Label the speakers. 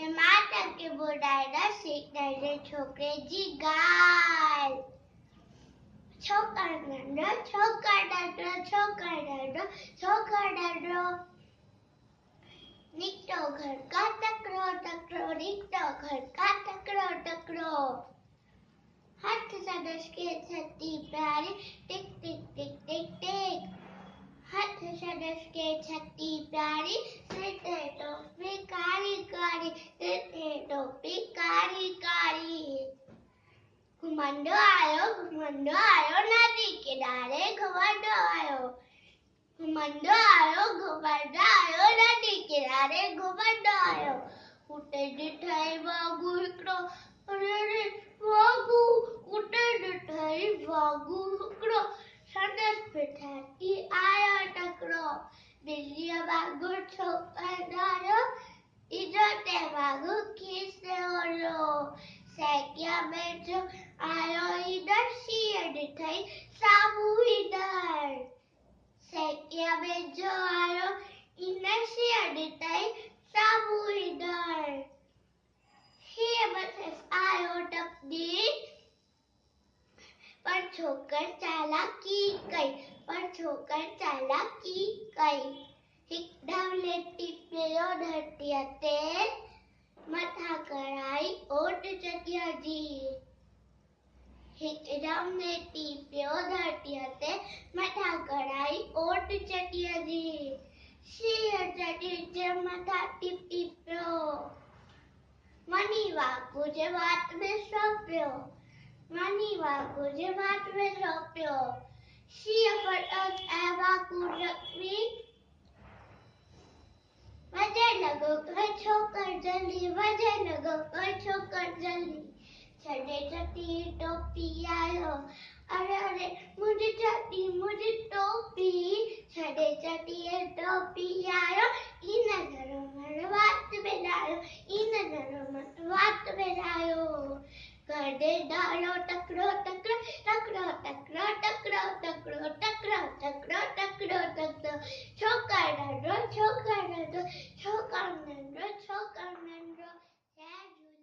Speaker 1: टमाटर के ॿुधाईंदा सीतारे छोकिरे जी ॻाल्हि। छोकिरो नंढो निकितो घर का तकिड़ो निकितो घर का तकिड़ो हथ संदसि के छती प्यारी टिक टिक टिक टिक टिक हथ संदसि के छती प्यारी सिर ते टोपी कारी कारी सिर ते टोपी कारी कारी घुमंदो आयो नदी किनारे घुमंदो आयो नदी किनारे घुमंदो आयो उते ॾिठई वागू हिकिड़ो अरे वागू उते ॾिठई वागू हिकिड़ो संदसि पिठि आयो टकिरो ॿिलीअ वांगुरु छोकिरो इधर ते वागू खीसे ओलो सैकिया में जो आयो इधर शीअ ॾिठई साम्हूं इधर सैकिया में जो आयो इन शीअ ॾिठई साम्हूं इधर हीअ बसि आयो टपदी पर छोकर चालाकी कई हिकदम लेटी पियो धरतीअ ते मथा कराई ओट चटिया जी हिकदम लेटी पियो धरतीअ ते मथा कराई ओट चटिया जी शीअ चटी जे मथा टिपी पियो वञी वागू जे वात में सो पियो शीअ फटस ऐं वागू रखी वजे लॻो कर छोकर जल्दी छॾे चटी टोपी आयो अरे मुझी टोपी छॾे चटी टोपी आयो इन जरो मन वात में लायो गॾे डालो टकरो छोकर नंढो जय झूले।